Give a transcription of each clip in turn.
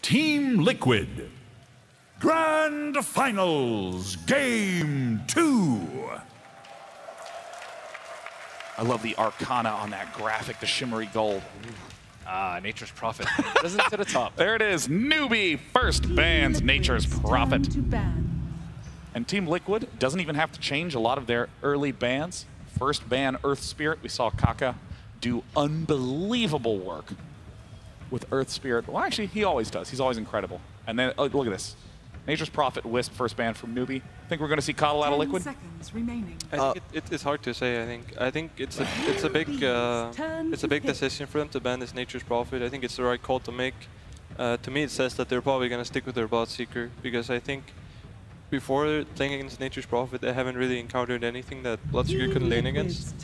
Team Liquid. Grand Finals, Game 2. I love the Arcana on that graphic, the shimmery gold. Ah, Nature's Prophet. Risen to the top. There it is. Newbee first bans Nature's Prophet. And Team Liquid doesn't even have to change a lot of their early bans. First ban Earth Spirit. We saw Kaka do unbelievable work with Earth Spirit. Well, actually, he always does. He's always incredible. And then, oh, look at this. Nature's Prophet, Wisp, first ban from Newbee. Think we're going to see Coddle out of Liquid? I think it's hard to say. I think it's a big decision for them to ban this Nature's Prophet. I think it's the right call to make. To me, it says that they're probably going to stick with their bot seeker, because I think before playing against Nature's Prophet, they haven't really encountered anything that Bloodseeker couldn't lane against.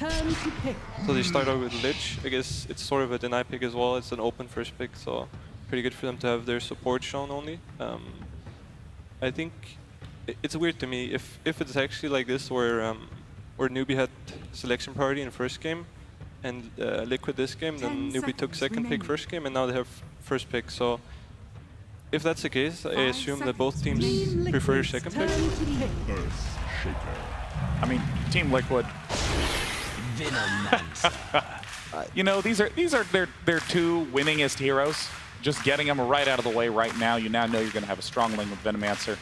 So they start out with Lich. I guess it's sort of a deny pick as well. It's an open first pick, so pretty good for them to have their support shown only. I think it's weird to me if it's actually like this, where Newbee had selection priority in first game and Liquid this game, then Newbee took second pick first game, and now they have first pick. So if that's the case, I assume that both teams prefer second pick. I mean, Team Liquid. You know, these are their two winningest heroes. Just getting them right out of the way right now, you now know you're going to have a strong lane with Venomancer.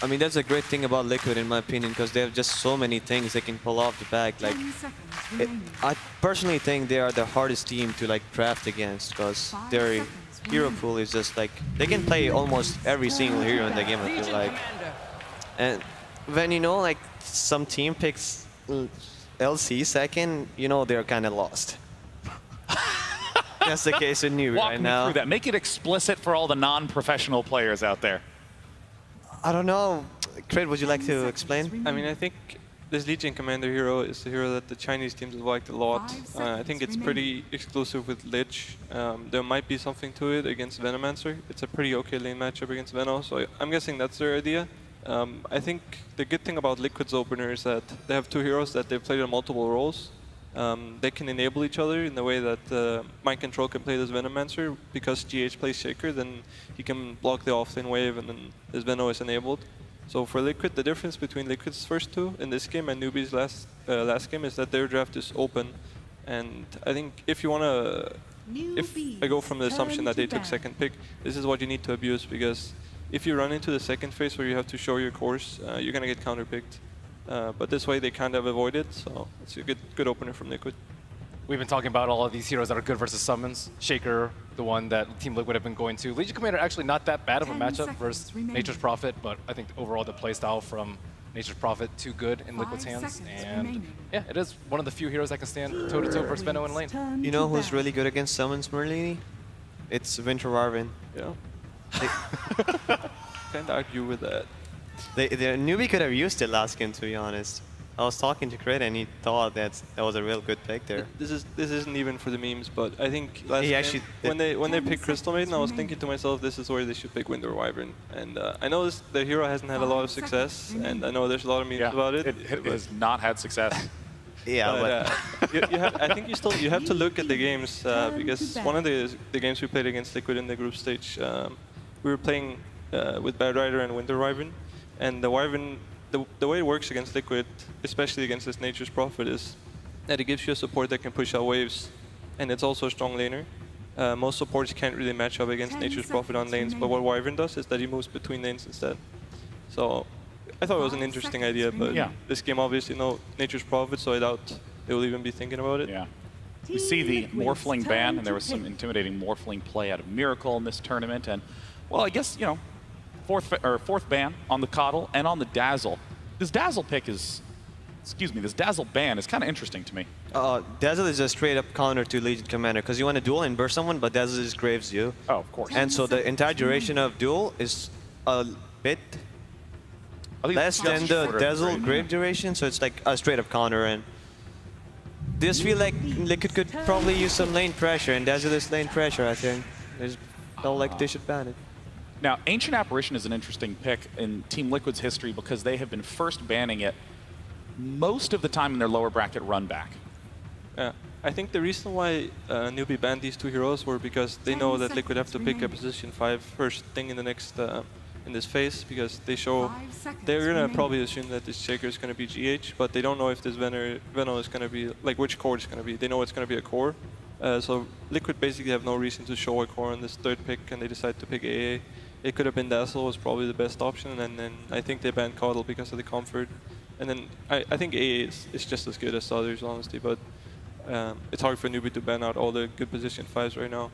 I mean, that's a great thing about Liquid, in my opinion, because they have just so many things they can pull off the bag. Like, I personally think they are the hardest team to like draft against, because their hero pool is just like, they can play almost every single hero in the game, I feel like. And when, you know, like some team picks LC second, you know they're kind of lost. That's the case with Newbee right now. Walk me through that. Make it explicit for all the non-professional players out there. I don't know. Crit, would you like to explain? I mean, I think this Legion Commander hero is the hero that the Chinese teams have liked a lot. I think it's pretty exclusive with Lich. There might be something to it against Venomancer. It's a pretty okay lane matchup against Veno, so I'm guessing that's their idea. I think the good thing about Liquid's opener is that they have two heroes that they've played on multiple roles. They can enable each other in the way that Mind Control can play this Venomancer. Because GH plays Shaker, then he can block the offlane wave, and then his Veno is enabled. So for Liquid, the difference between Liquid's first two in this game and Newbee's last game is that their draft is open. And I think if you want to, if I go from the assumption that they took second pick, this is what you need to abuse, because if you run into the second phase where you have to show your course, you're going to get counterpicked. But this way they kind of avoid it, so it's a good opener from Liquid. We've been talking about all of these heroes that are good versus summons. Shaker, the one that Team Liquid have been going to. Legion Commander actually not that bad of a matchup versus Nature's Prophet, but I think overall the playstyle from Nature's Prophet too good in Liquid's hands. And yeah, it is one of the few heroes that can stand toe-to-toe versus Veno in lane. You know who's really good against summons, Merlini? It's Winter Warvin. Yeah. Can't argue with that. The Newbee could have used it last game, to be honest. I was talking to Crit and he thought that was a real good pick there. This isn't even for the memes, but I think last game, when they picked Crystal Maiden, I was thinking to myself, this is where they should pick Winter Wyvern. And I know the hero hasn't had a lot of success, and I know there's a lot of memes about it. It has not had success. Yeah, but I think you have to look at the games, because one of the games we played against Liquid in the group stage, we were playing with Bad Rider and Winter Wyvern. And the Wyvern, the way it works against Liquid, especially against this Nature's Prophet, is that it gives you a support that can push out waves, and it's also a strong laner. Most supports can't really match up against Nature's Prophet on lanes, but what Wyvern does is that he moves between lanes instead. So I thought it was an interesting idea, but this game obviously no Nature's Prophet, so I doubt they will even be thinking about it. Yeah. We see the Morphling ban, and there was some intimidating Morphling play out of Miracle in this tournament, and well, I guess, you know, fourth ban on the Coddle and on the Dazzle. This Dazzle pick is, this Dazzle ban is kind of interesting to me. Dazzle is a straight up counter to Legion Commander, because you want to duel and burst someone, but Dazzle just graves you. Oh, of course. And so the entire duration of duel is a bit less than the Dazzle grave duration, so it's like a straight up counter. And this feel like Liquid could probably use some lane pressure, and Dazzle is lane pressure, I think. It's felt like they should ban it. Now, Ancient Apparition is an interesting pick in Team Liquid's history because they have been first banning it most of the time in their lower bracket run back. Yeah. I think the reason why Newbee banned these two heroes were because they know that Liquid have to pick a position 5 first thing in the next in this phase, because they're gonna probably assume that this Shaker is gonna be GH, but they don't know if this Veno is gonna be, like, which core it's gonna be. They know it's gonna be a core. So Liquid basically have no reason to show a core on this third pick, and they decide to pick AA. It could have been Dazzle, was probably the best option, and then I think they banned Coddle because of the comfort. And then I think AA is just as good as the others, honestly, but it's hard for Newbee to ban out all the good position 5s right now.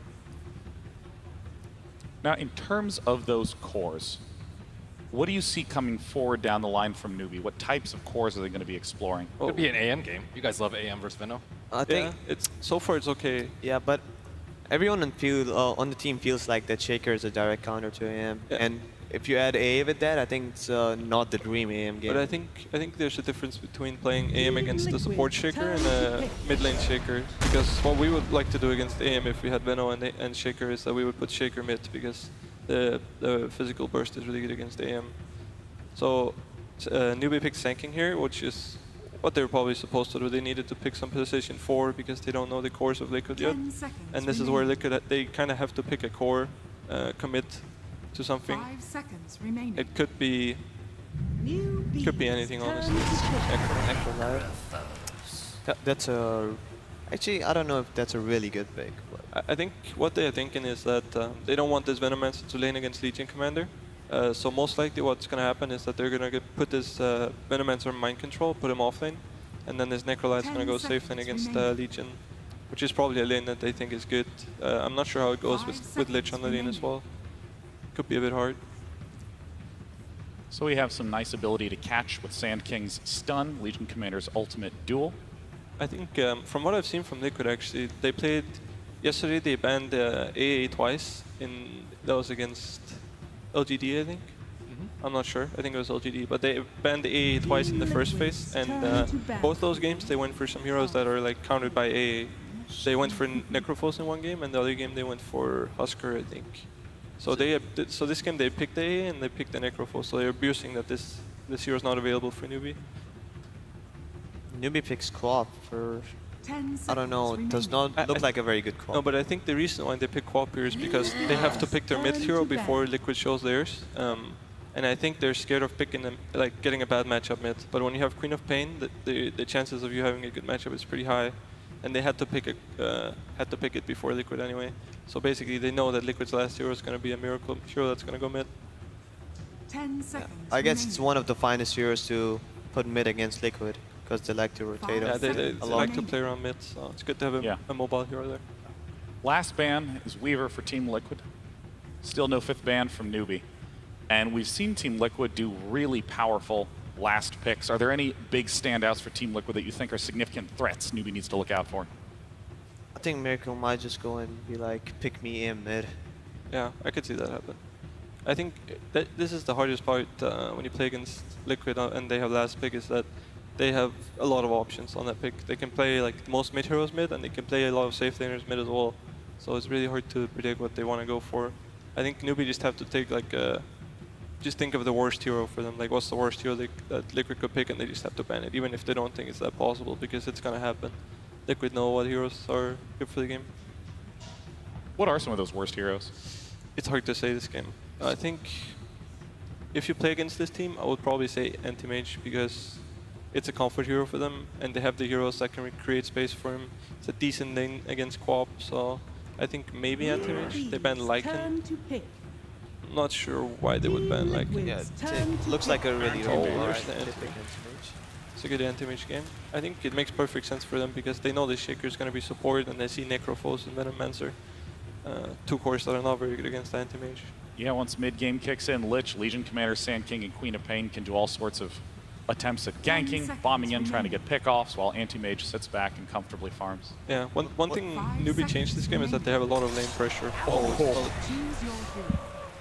Now, in terms of those cores, what do you see coming forward down the line from Newbee? What types of cores are they going to be exploring? It could be an AM game. You guys love AM versus Veno. I think So far it's okay. Yeah, but everyone on the team feels like that Shaker is a direct counter to AM, and if you add AA with that, I think it's not the dream AM game. But I think there's a difference between playing AM against the support Shaker and a mid lane Shaker, because what we would like to do against AM if we had Veno and Shaker is that we would put Shaker mid, because the physical burst is really good against AM. So Newbee picked Sanking here, which is what they were probably supposed to do. They needed to pick some position 4 because they don't know the cores of Liquid yet. And this is where Liquid, they kind of have to pick a core, commit to something. 5 seconds remaining. It could be anything, honestly. That's a... Actually, I don't know if that's a really good pick. But I think what they're thinking is that they don't want this Venomancer to lane against Legion Commander. So most likely what's going to happen is that they're going to put this Venomancer in mind control, put him offlane, and then this Necrolite's going to go safe lane against Legion, which is probably a lane that they think is good. I'm not sure how it goes with Lich on the lane as well. Could be a bit hard. So we have some nice ability to catch with Sand King's stun, Legion Commander's ultimate duel. I think from what I've seen from Liquid, actually, they played yesterday. They banned AA twice. That was against LGD, I think. I'm not sure. I think it was LGD, but they banned the AA twice in the first phase, and both those games they went for some heroes that are like countered by AA. They went for Necrophos in one game, and the other game they went for Husker, I think. So so this game they picked the AA and they picked the Necrophos, so they're abusing that this hero is not available for Newbee. Newbee picks Quap for... I don't know, it does not look like a very good Quap. No, but I think the reason why they pick Quap here is because they have to pick their mid hero before Liquid shows theirs. And I think they're scared of picking them, like getting a bad matchup mid. But when you have Queen of Pain, the chances of you having a good matchup is pretty high. And they had to pick it before Liquid anyway. So basically, they know that Liquid's last hero is going to be a miracle hero that's going to go mid. 10 seconds. I guess it's one of the finest heroes to put mid against Liquid, because they like to rotate Yeah, up they a lot. like to play around mid, so it's good to have a mobile hero there. Last ban is Weaver for Team Liquid. Still no 5th ban from Newbee. And we've seen Team Liquid do really powerful last picks. Are there any big standouts for Team Liquid that you think are significant threats Newbee needs to look out for? I think Miracle might just go and be like, pick me in mid. Yeah, I could see that happen. I think that this is the hardest part when you play against Liquid and they have last pick, is that they have a lot of options on that pick. They can play like most mid heroes mid, and they can play a lot of safe laners mid as well. So it's really hard to predict what they want to go for. I think Newbee just have to take like just think of the worst hero for them. Like, what's the worst hero that Liquid could pick, and they just have to ban it, even if they don't think it's that possible, because it's gonna happen. Liquid know what heroes are good for the game. What are some of those worst heroes? It's hard to say this game. I think if you play against this team, I would probably say Anti-Mage, because it's a comfort hero for them, and they have the heroes that can create space for him. It's a decent lane against Quap, so I think maybe Anti-Mage. They ban Lycan. I'm not sure why they would ban Lycan. Yeah, it looks like a really It's a good anti-mage game. I think it makes perfect sense for them because they know the Shaker is going to be support, and they see Necrophos and Venomancer. 2 cores that are not very good against anti-mage. Yeah, once mid-game kicks in, Lich, Legion Commander, Sand King, and Queen of Pain can do all sorts of attempts at ganking, bombing in, trying to get pickoffs, while anti-mage sits back and comfortably farms. Yeah, one thing Newbee changed this game is that they have a lot of lane pressure.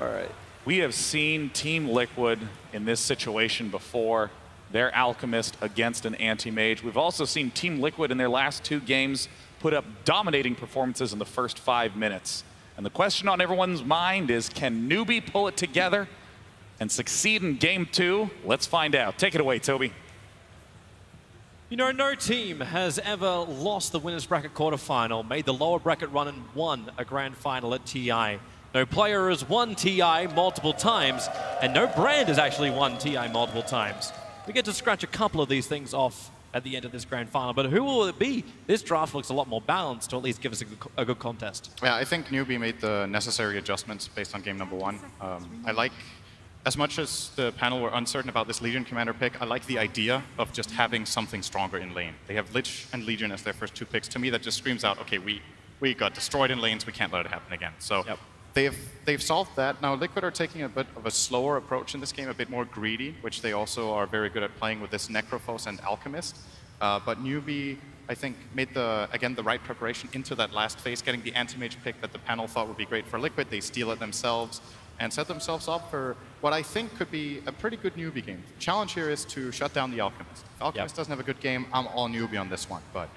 Alright. We have seen Team Liquid in this situation before. They're Alchemist against an anti-mage. We've also seen Team Liquid in their last 2 games put up dominating performances in the first 5 minutes. And the question on everyone's mind is, can Newbee pull it together and succeed in Game 2? Let's find out. Take it away, Toby. You know, no team has ever lost the winners bracket quarterfinal, made the lower bracket run and won a grand final at TI. No player has won TI multiple times, and no brand has actually won TI multiple times. We get to scratch a couple of these things off at the end of this grand final, but who will it be? This draft looks a lot more balanced to at least give us a good contest. Yeah, I think Newbee made the necessary adjustments based on game number 1. I like, as much as the panel were uncertain about this Legion commander pick, I like the idea of just having something stronger in lane. They have Lich and Legion as their first 2 picks. To me, that just screams out, okay, we got destroyed in lanes, we can't let it happen again. So they've solved that. Now Liquid are taking a bit of a slower approach in this game, a bit more greedy, which they also are very good at playing with this Necrophos and Alchemist. But Newbee, I think, made the right preparation into that last phase, getting the anti-mage pick that the panel thought would be great for Liquid. They steal it themselves and set themselves up for what I think could be a pretty good Newbee game. The challenge here is to shut down the Alchemist. If Alchemist doesn't have a good game, I'm all Newbee on this one. But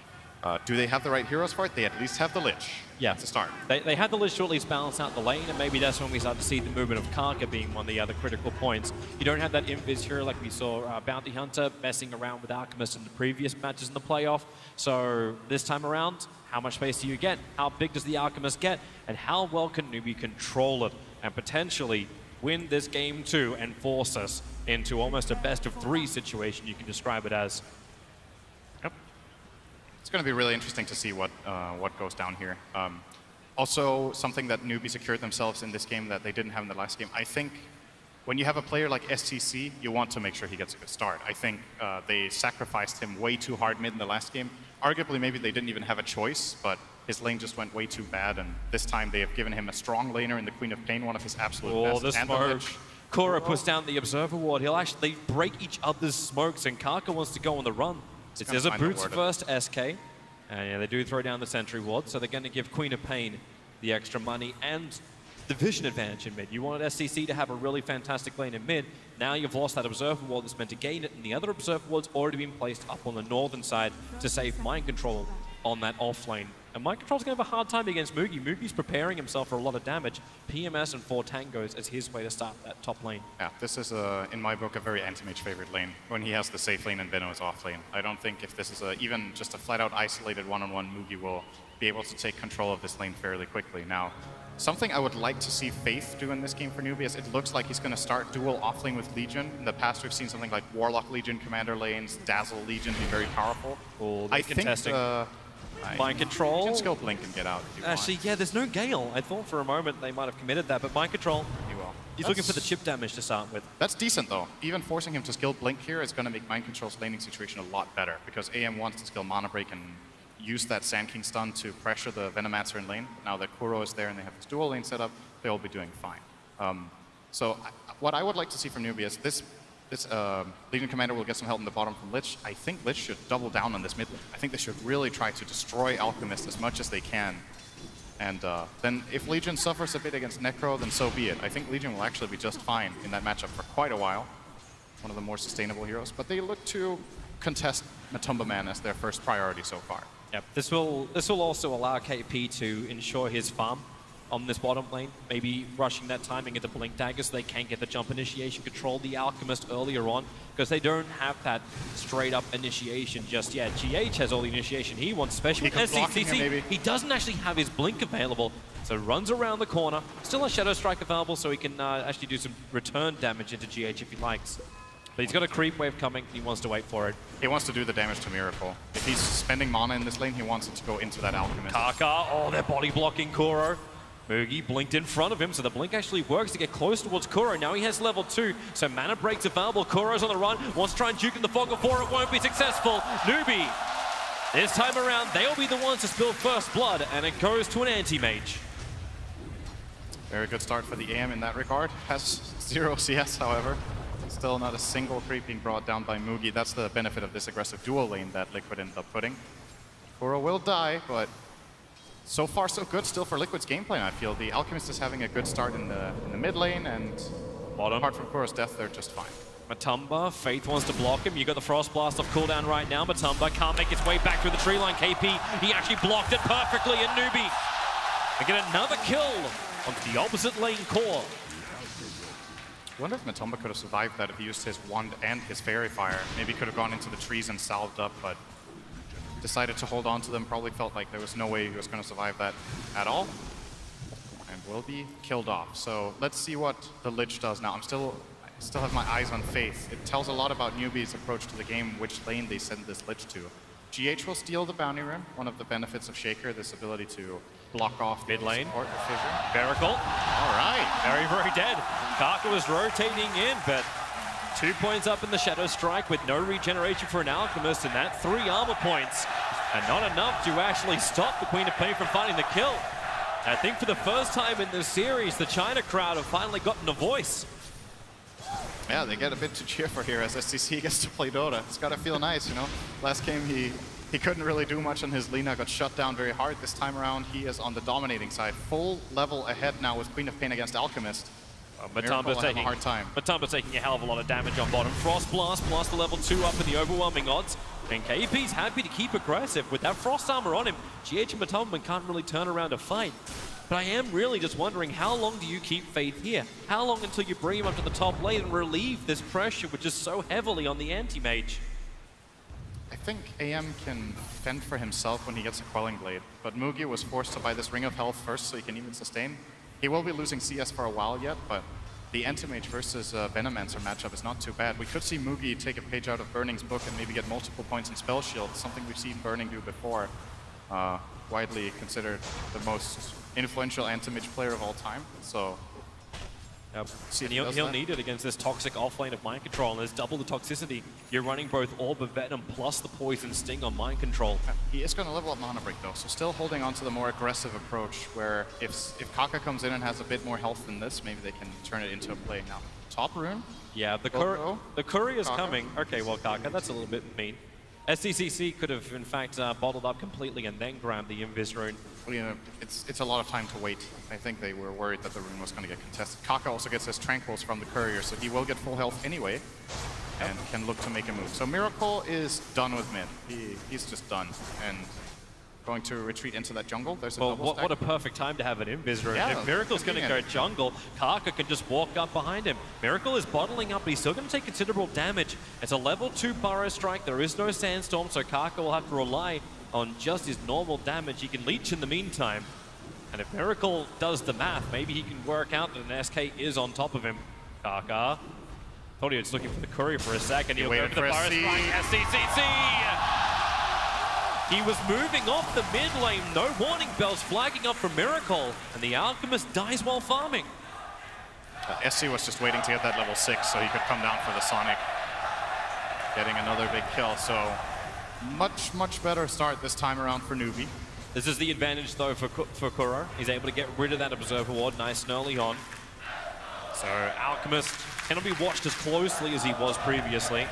do they have the right heroes for it? They at least have the Lich. Yeah. To start. They had the Lich to at least balance out the lane, and maybe that's when we start to see the movement of Karka being one of the other critical points. You don't have that Invis hero like we saw Bounty Hunter messing around with Alchemist in the previous matches in the playoff. So this time around, how much space do you get? How big does the Alchemist get? And how well can Newbee control it and potentially win this game too and force us into almost a best-of-3 situation you can describe it as? It's going to be really interesting to see what goes down here. Also, something that Newbee secured themselves in this game that they didn't have in the last game. I think when you have a player like STC, you want to make sure he gets a good start. I think they sacrificed him way too hard mid in the last game. Arguably, maybe they didn't even have a choice, but his lane just went way too bad, and this time they have given him a strong laner in the Queen of Pain, one of his absolute best. The smoke. Kora puts down the Observer Ward. He'll actually break each other's smokes, and Karka wants to go on the run. It is a Boots first SK, and yeah, they do throw down the Sentry Ward, so they're going to give Queen of Pain the extra money and the vision advantage in mid. You wanted SCC to have a really fantastic lane in mid. Now you've lost that Observer Ward that's meant to gain it, and the other Observer Ward's already been placed up on the northern side to save Mind Control on that off lane. And Mind Control's going to have a hard time against Mugi. Mugi's preparing himself for a lot of damage. PMS and 4 tangos as his way to start that top lane. Yeah, this is, in my book, a very anti-mage favorite lane when he has the safe lane and Venom's off lane. I don't think if this is even just a flat-out isolated one-on-one, Mugi will be able to take control of this lane fairly quickly. Now, something I would like to see Faith do in this game for Newbee is it looks like he's going to start dual offlane with Legion. In the past, we've seen something like Warlock Legion commander lanes, Dazzle Legion be very powerful. I think Mind Control. You can skill Blink and get out if you Actually, want. yeah, there's no Gale. I thought for a moment they might have committed that, but Mind Control, He will. he's looking for the chip damage to start with. That's decent, though. Even forcing him to skill Blink here is going to make Mind Control's laning situation a lot better, because AM wants to skill Mana Break and use that Sand King stun to pressure the Venomancer in lane. Now that Kuro is there and they have this dual lane set up, they'll be doing fine. What I would like to see from Newbee is this Legion Commander will get some help in the bottom from Lich. I think Lich should double down on this mid lane. I think they should really try to destroy Alchemist as much as they can. And then if Legion suffers a bit against Necro, then so be it. I think Legion will actually be just fine in that matchup for quite a while. One of the more sustainable heroes. But they look to contest Matumba Man as their first priority so far. Yep. This will also allow KP to ensure his farm on this bottom lane, maybe rushing that timing into Blink Dagger so they can get the jump initiation, control the Alchemist earlier on, because they don't have that straight up initiation just yet. GH has all the initiation he wants, especially with SCCC. He doesn't actually have his Blink available, so runs around the corner. Still a Shadow Strike available, so he can actually do some return damage into GH if he likes. But he's got a creep wave coming, he wants to wait for it. He wants to do the damage to Miracle. If he's spending mana in this lane, he wants it to go into that Alchemist. Karka, oh, they're body blocking Kuro. Mugi blinked in front of him, so the blink actually works to get close towards Kuro. Now he has level 2, so mana breaks available. Kuro's on the run, wants to try and juke in the fog before it won't be successful. Newbee, this time around, they'll be the ones to spill first blood, and it goes to an anti-mage. Very good start for the AM in that regard. Has 0 CS, however. Still not a single creep being brought down by Mugi. That's the benefit of this aggressive dual lane that Liquid ended up putting. Kuro will die, but so far so good still for Liquid's game plan, I feel. The Alchemist is having a good start in the mid lane, and apart from Kuro's death, they're just fine. Matumba, Faith wants to block him. You got the Frost Blast off cooldown right now. Matumba can't make its way back through the tree line. KP, he actually blocked it perfectly, and Newbee, they get another kill onto the opposite lane core. wonder if Matumba could have survived that if he used his wand and his fairy fire. Maybe could have gone into the trees and salved up, but decided to hold on to them. Probably felt like there was no way he was going to survive that at all. And will be killed off. So let's see what the Lich does now. I still have my eyes on Faith. It tells a lot about Newbee's approach to the game, which lane they send this Lich to. GH will steal the bounty room. One of the benefits of Shaker, this ability to block off mid lane. Or fissure. Miracle. All right. Very, very dead. Kaka was rotating in, but 2 points up in the Shadow Strike with no regeneration for an Alchemist, and that 3 armor points. And not enough to actually stop the Queen of Pain from finding the kill. I think for the first time in this series, the China crowd have finally gotten a voice. Yeah, they get a bit to cheer for here as SCC gets to play Dota. It's gotta feel nice, you know? Last game he couldn't really do much on his Lina, got shut down very hard. This time around he is on the dominating side. Full level ahead now with Queen of Pain against Alchemist. Matumba's taking a hard time. Matumba's taking a hell of a lot of damage on bottom. Frost Blast plus the level 2 up in the overwhelming odds. And KP's happy to keep aggressive. With that Frost armor on him, GH and Matumba can't really turn around a fight. But I am really just wondering, how long do you keep Faith here? How long until you bring him up to the top lane and relieve this pressure, which is so heavily on the anti-mage? I think AM can fend for himself when he gets a Quelling Blade, but Mugi was forced to buy this Ring of Health first so he can even sustain. He will be losing CS for a while yet, but the Anti-Mage versus Venomancer matchup is not too bad. We could see Mugi take a page out of Burning's book and maybe get multiple points in Spell Shield, something we've seen Burning do before. Widely considered the most influential Anti-Mage player of all time, so... Yep. And he'll need it against this toxic offlane of Mind Control, and there's double the toxicity. You're running both Orb of Venom plus the Poison Sting on Mind Control. He is going to level up Mana Break though, so still holding on to the more aggressive approach, where if Kaka comes in and has a bit more health than this, maybe they can turn it into a play now. Top rune? Yeah, the Curry is coming. Okay, well Kaka, that's a little bit mean. SCCC could have, in fact, bottled up completely and then grabbed the Invis rune. Well, you know, it's a lot of time to wait. I think they were worried that the rune was going to get contested. Kaka also gets his Tranquils from the Courier, so he will get full health anyway, and can look to make a move. So Miracle is done with mid. He's just done, and going to retreat into that jungle. There's a double stack. What a perfect time to have an Invis rune. Yeah, if Miracle's going to go jungle, Kaka can just walk up behind him. Miracle is bottling up, but he's still going to take considerable damage. It's a level 2 Burrow Strike. There is no Sandstorm, so Kaka will have to rely on just his normal damage. He can leech in the meantime. And if Miracle does the math, maybe he can work out that an SK is on top of him. Kaka thought he was looking for the Courier for a second. He'll go for the Burrow Strike. SCCC! He was moving off the mid lane, no warning bells flagging up for Miracle, and the Alchemist dies while farming. SC was just waiting to get that level 6 so he could come down for the Sonic. Getting another big kill, so much better start this time around for Newbee. This is the advantage though for Kuro. He's able to get rid of that Observer Ward nice and early on. So Alchemist cannot be watched as closely as he was previously.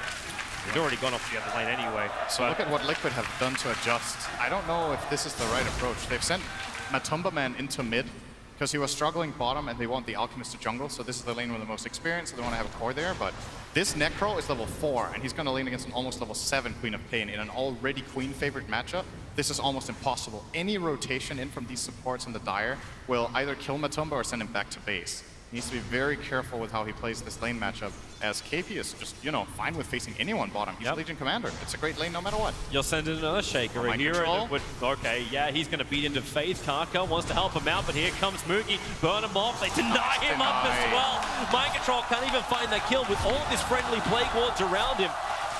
He's already gone off the other lane anyway. So look at what Liquid have done to adjust. I don't know if this is the right approach. They've sent Matumba Man into mid because he was struggling bottom and they want the Alchemist to jungle. So this is the lane with the most experience, so they want to have a core there. But this Necro is level 4 and he's going to lane against an almost level 7 Queen of Pain in an already Queen favored matchup. This is almost impossible. Any rotation in from these supports in the Dire will either kill Matumba or send him back to base. He needs to be very careful with how he plays this lane matchup, as KP is just, you know, fine with facing anyone bottom. He's Legion Commander. It's a great lane no matter what. You'll send in another Shaker, a hero. Okay, yeah, he's going to beat into Faith. Kaka wants to help him out, but here comes Mugi. Burn him off. They deny him up as well. Mind Control can't even find that kill with all of his friendly Plague Wards around him.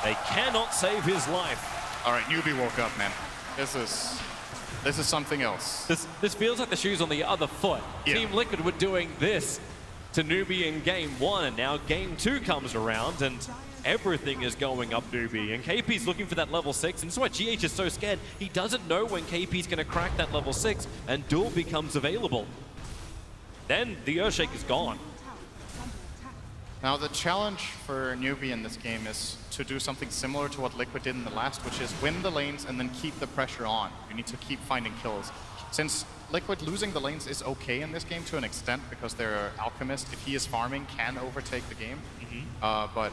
They cannot save his life. All right, Newbee woke up, man. This is something else. This feels like the shoes on the other foot. Yeah. Team Liquid were doing this to Newbee in game 1, and now game 2 comes around and everything is going up Newbee, and KP's looking for that level 6, and that's why GH is so scared. He doesn't know when KP's going to crack that level 6 and Duel becomes available. Then the Earthshake is gone. Now the challenge for Newbee in this game is to do something similar to what Liquid did in the last, which is win the lanes and then keep the pressure on. You need to keep finding kills. Since Liquid losing the lanes is okay in this game to an extent because their Alchemist, if he is farming, can overtake the game. But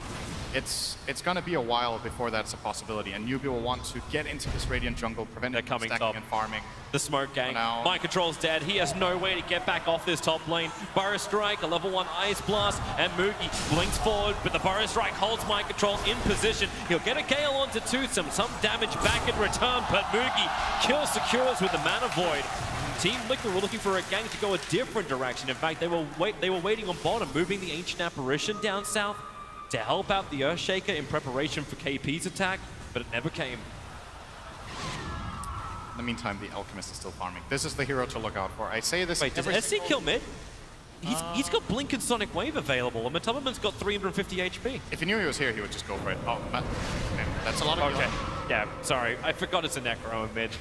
it's going to be a while before that's a possibility, and Newbee will want to get into this Radiant jungle, prevent it from stacking and farming. The smoke gang. Mind Control's dead. He has no way to get back off this top lane. Burrow Strike, a level 1 Ice Blast, and Moogie blinks forward, but the Burrow Strike holds Mind Control in position. He'll get a Gale onto Toothsome, some damage back in return, but Moogie kills secures with the Mana Void. Team Liquid were looking for a gang to go a different direction. In fact, they were waiting on bottom, moving the Ancient Apparition down south to help out the Earthshaker in preparation for KP's attack, but it never came. In the meantime, the Alchemist is still farming. This is the hero to look out for. I say this. Wait, does SC kill mid? He's got Blink and Sonic Wave available, and Matabaman's got 350 HP. If he knew he was here, he would just go for it. Oh, that's a lot of Okay, yeah, sorry. I forgot it's a Necro in mid.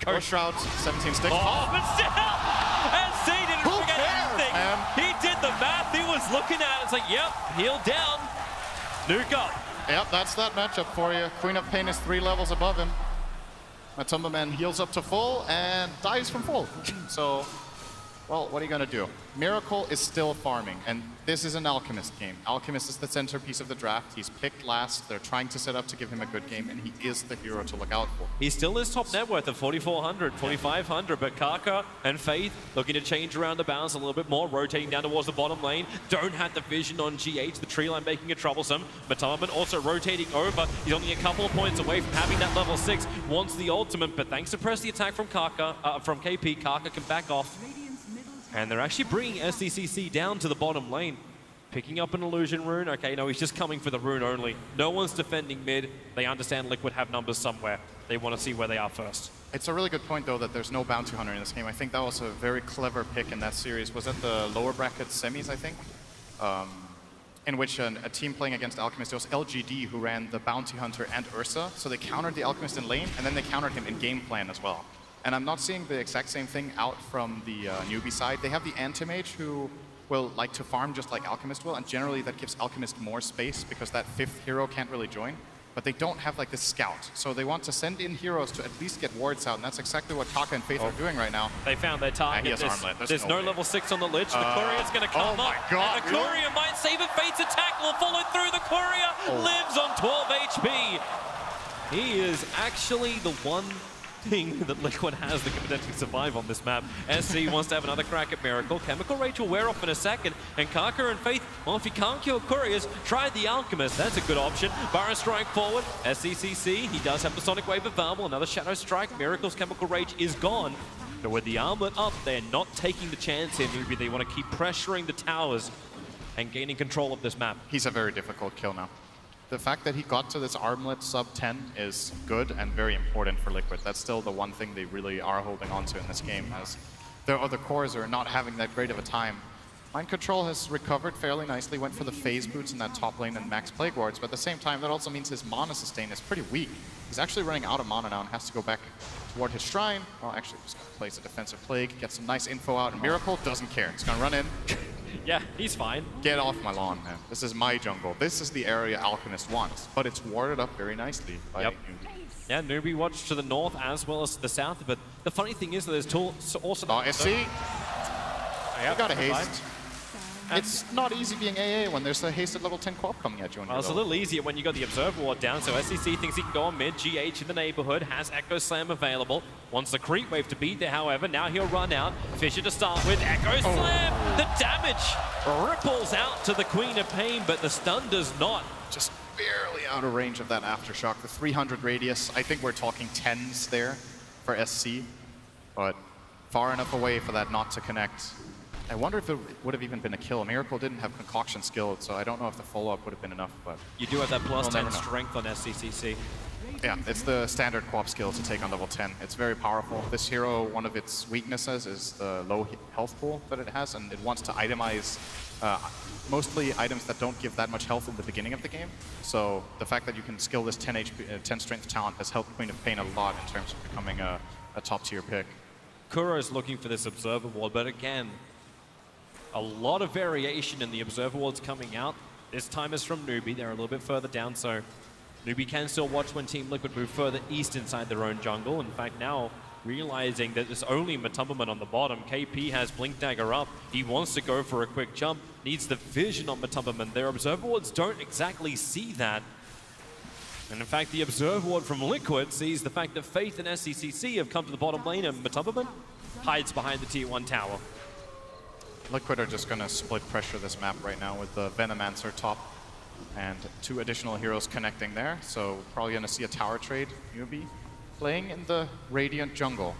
Ghost Shroud, 17 sticks. Oh, but still! SC didn't forget anything. He did the math. He was looking at it. It's like, yep, heal down. Nuke up. Yep, that's that matchup for you. Queen of Pain is 3 levels above him. Matumbaman heals up to full and dies from full. So, well, what are you going to do? Miracle is still farming, and this is an Alchemist game. Alchemist is the centerpiece of the draft. He's picked last. They're trying to set up to give him a good game, and he is the hero to look out for. He still is top net worth of 4,400, 4,500, but Kaka and Faith looking to change around the balance a little bit more, rotating down towards the bottom lane. Don't have the vision on GH, the tree line making it troublesome. Mataman also rotating over. He's only a couple of points away from having that level 6, wants the ultimate, but thanks to press the attack from Kaka, from KP, Kaka can back off. And they're actually bringing SDCC down to the bottom lane. Picking up an Illusion Rune. Okay, no, he's just coming for the Rune only. No one's defending mid. They understand Liquid have numbers somewhere. They want to see where they are first. It's a really good point, though, that there's no Bounty Hunter in this game. I think that was a very clever pick in that series. Was that the lower bracket semis, I think? In which a team playing against Alchemist, it was LGD who ran the Bounty Hunter and Ursa. So they countered the Alchemist in lane, and then they countered him in game plan as well. And I'm not seeing the exact same thing out from the Newbee side. They have the Anti-Mage who will like to farm just like Alchemist will, and generally that gives Alchemist more space because that 5th hero can't really join. But they don't have like the Scout, so they want to send in heroes to at least get wards out, and that's exactly what Kaka and Faith are doing right now. They found their target. He has armlet. There's no level 6 on the Lich. The Courier's going to come up. God, and the Courier might save it. Fate's attack will follow through. The Courier lives on 12 HP. He is actually the one thing that Liquid has that can potentially survive on this map. SC wants to have another crack at Miracle. Chemical Rage will wear off in a second, and Kaka and Faith, well, if he can't kill Couriers, try the Alchemist. That's a good option. Burrow Strike forward. SCCC, he does have the Sonic Wave available. Another Shadow Strike. Miracle's Chemical Rage is gone. But with the armlet up, they're not taking the chance here, Newbee. They want to keep pressuring the towers and gaining control of this map. He's a very difficult kill now. The fact that he got to this armlet sub 10 is good and very important for Liquid. That's still the one thing they really are holding on to in this game, as their other cores are not having that great of a time. Mind Control has recovered fairly nicely, went for the phase boots in that top lane and max plague wards, but at the same time that also means his mana sustain is pretty weak. He's actually running out of mana now and has to go back toward his shrine. Well, actually just plays a defensive plague, gets some nice info out, and Miracle doesn't care. He's gonna run in. Yeah, he's fine. Get off my lawn, man. This is my jungle. This is the area Alchemist wants, but it's warded up very nicely by Newbee. Yeah, Newbee watched to the north as well as to the south, but the funny thing is that there's also... Oh, SC! You got a haste. It's not easy being AA when there's a hasted level 10 co-op coming at you. Well, it's a little easier when you got the Observer Ward down, so SCC thinks he can go on mid. GH in the neighborhood has Echo Slam available. Wants the creep wave to beat there, however. Now he'll run out. Fissure to start with. Echo Slam! The damage ripples out to the Queen of Pain, but the stun does not. Just barely out of range of that Aftershock. The 300 radius, I think we're talking 10s there for SC, but far enough away for that not to connect. I wonder if it would have even been a kill. Miracle didn't have Concoction skill, so I don't know if the follow-up would have been enough, but... You do have that plus 10 strength on SCCC. Yeah, it's the standard co-op skill to take on level 10. It's very powerful. This hero, one of its weaknesses is the low health pool that it has, and it wants to itemize mostly items that don't give that much health in the beginning of the game. So the fact that you can skill this 10 strength talent has helped Queen of Pain a lot in terms of becoming a top-tier pick. Kuro's looking for this Observer Ward, but again, a lot of variation in the Observer Wards coming out. This time is from Newbee. They're a little bit further down, so Newbee can still watch when Team Liquid move further east inside their own jungle. In fact, now realizing that there's only Matumberman on the bottom. KP has Blink Dagger up. He wants to go for a quick jump. Needs the vision on Matumberman. Their Observer Wards don't exactly see that. And in fact, the Observer Ward from Liquid sees the fact that Faith and SCCC have come to the bottom lane, and Matumberman hides behind the Tier 1 tower. Liquid are just going to split pressure this map right now with the Venomancer top and 2 additional heroes connecting there. So probably going to see a tower trade. Newbee playing in the Radiant jungle.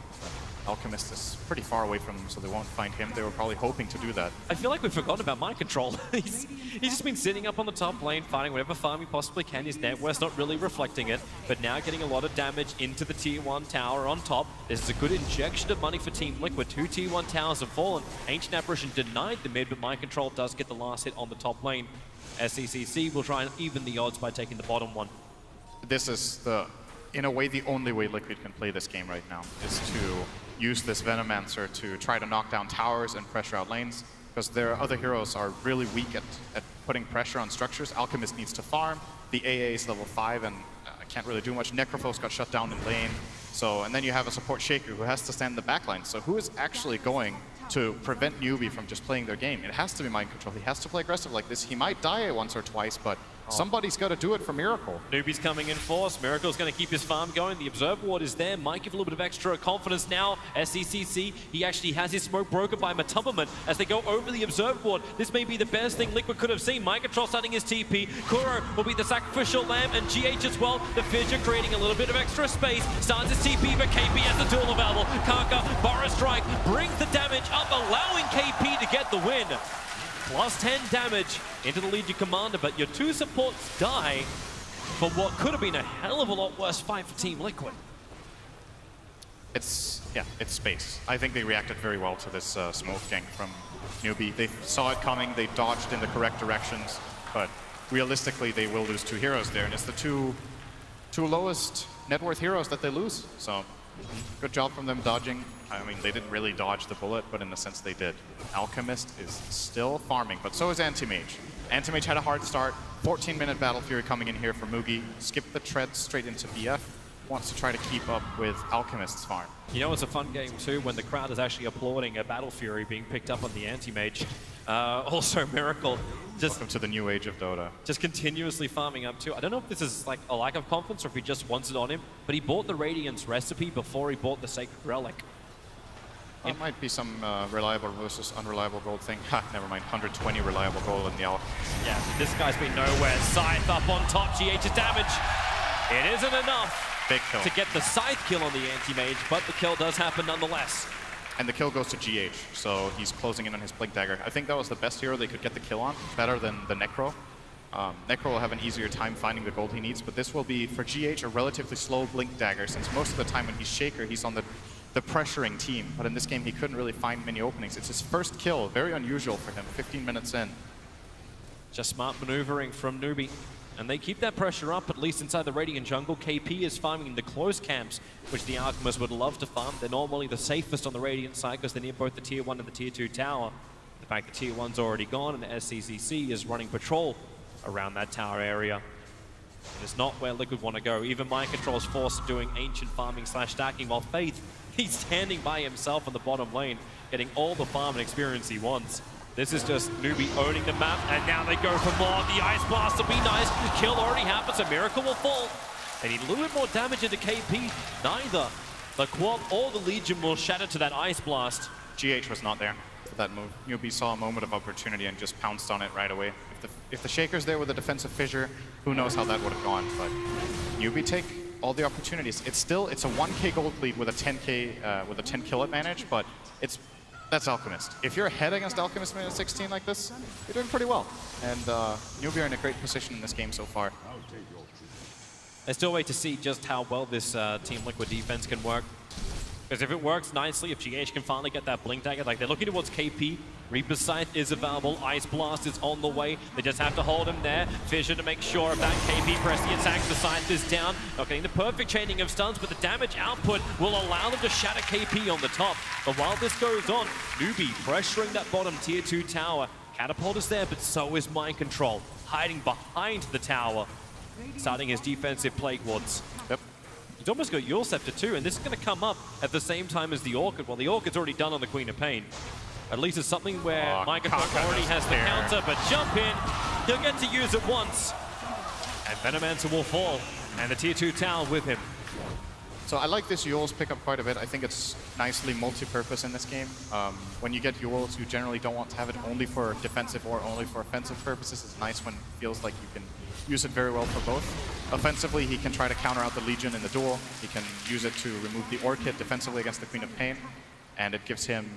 Alchemist is pretty far away from them, so they won't find him. They were probably hoping to do that. I feel like we've forgotten about mind control. he's just been sitting up on the top lane, fighting whatever farm he possibly can. His net worth's not really reflecting it, but now getting a lot of damage into the Tier 1 tower on top. This is a good injection of money for Team Liquid. 2 Tier 1 towers have fallen. Ancient Apparition denied the mid, but mind control does get the last hit on the top lane. SCCC will try and even the odds by taking the bottom one. This is in a way, the only way Liquid can play this game right now is to use this Venomancer to try to knock down towers and pressure out lanes, because their other heroes are really weak at putting pressure on structures. Alchemist needs to farm. The AA is level 5 and can't really do much. Necrophos got shut down in lane. So, and then you have a support Shaker who has to stand in the backline. So who is actually going to prevent Newbee from just playing their game? It has to be mind control. He has to play aggressive like this. He might die once or twice, but somebody's got to do it for Miracle. Newbee's coming in force. Miracle's going to keep his farm going. The Observer Ward is there. Might give a little bit of extra confidence now. SCCC, he actually has his smoke broken by Matumberman as they go over the Observer Ward. This may be the best thing Liquid could have seen. Mind control starting his TP. Kuro will be the sacrificial lamb, and GH as well. The Fissure creating a little bit of extra space. Starts his TP, but KP has the duel available. Kaka, Burrow Strike brings the damage up, allowing KP to get the win. Plus 10 damage into the Legion Commander, but your 2 supports die for what could have been a hell of a lot worse fight for Team Liquid. It's space. I think they reacted very well to this smoke gank from Newbee. They saw it coming, they dodged in the correct directions, but realistically they will lose 2 heroes there, and it's the two lowest net worth heroes that they lose. So good job from them dodging. I mean, they didn't really dodge the bullet, but in a sense they did. Alchemist is still farming, but so is Anti-Mage. Anti-Mage had a hard start. 14-minute Battle Fury coming in here for Mugi. Skipped the tread straight into BF. Wants to try to keep up with Alchemist's farm. You know, it's a fun game too when the crowd is actually applauding a Battle Fury being picked up on the Anti-Mage. Also, Miracle just welcome to the new age of Dota. Just continuously farming up too. I don't know if this is like a lack of confidence or if he just wants it on him, but he bought the Radiance recipe before he bought the Sacred Relic. It might be some reliable versus unreliable gold thing. Ha, never mind. 120 reliable gold in the Alch. Yeah, this guy's been nowhere. Scythe up on top. GH's damage. It isn't enough Big kill to get the Scythe kill on the Anti-Mage, but the kill does happen nonetheless. And the kill goes to GH, so he's closing in on his Blink Dagger. I think that was the best hero they could get the kill on, better than the Necro. Necro will have an easier time finding the gold he needs, but this will be, for GH, a relatively slow Blink Dagger, since most of the time when he's Shaker, he's on the pressuring team. But in this game, he couldn't really find many openings. It's his first kill, very unusual for him, 15 minutes in. Just smart maneuvering from Newbee. And they keep that pressure up, at least inside the Radiant jungle. KP is farming the close camps, which the Alchemists would love to farm. They're normally the safest on the Radiant side because they're near both the Tier 1 and the Tier 2 tower. The fact that Tier 1's already gone and SCCC is running patrol around that tower area. It's not where Liquid want to go. Even Mind Control is forced to doing ancient farming / stacking, while Faith, he's standing by himself on the bottom lane, getting all the farm and experience he wants. This is just Newbee owning the map, and now they go for more. The Ice Blast will be nice. The kill already happens, a Miracle will fall. They need a little bit more damage into KP. Neither the Quad or the Legion will shatter to that Ice Blast. GH was not there for that move. Newbee saw a moment of opportunity and just pounced on it right away. If the Shaker's there with a defensive fissure, who knows how that would have gone, but Newbee take all the opportunities. It's a 1k gold lead with a 10k, with a 10 kill advantage, but that's Alchemist. If you're ahead against Alchemist minus 16 like this, you're doing pretty well. And Newbee are in a great position in this game so far. I still wait to see just how well this Team Liquid defense can work. Because if it works nicely, if GH can finally get that Blink Dagger, like they're looking towards KP, Reaper's Scythe is available, Ice Blast is on the way, they just have to hold him there, Fissure to make sure of that KP press the attack, the Scythe is down, not getting the perfect chaining of stuns, but the damage output will allow them to shatter KP on the top. But while this goes on, Newbee pressuring that bottom Tier 2 tower, Catapult is there, but so is Mind Control, hiding behind the tower, starting his defensive Plague Wards. Yep. He's almost got Yule Scepter too, and this is going to come up at the same time as the Orchid. Well, the Orchid's already done on the Queen of Pain. At least it's something where Microsoft already has the counter, but jump in, he'll get to use it once. And Venomancer will fall, and the tier 2 tower with him. So I like this Yule's pickup quite a bit. I think it's nicely multi-purpose in this game. When you get Yule's, you generally don't want to have it only for defensive or only for offensive purposes. It's nice when it feels like you can use it very well for both. Offensively, he can try to counter out the Legion in the duel. He can use it to remove the Orchid defensively against the Queen of Pain. And it gives him,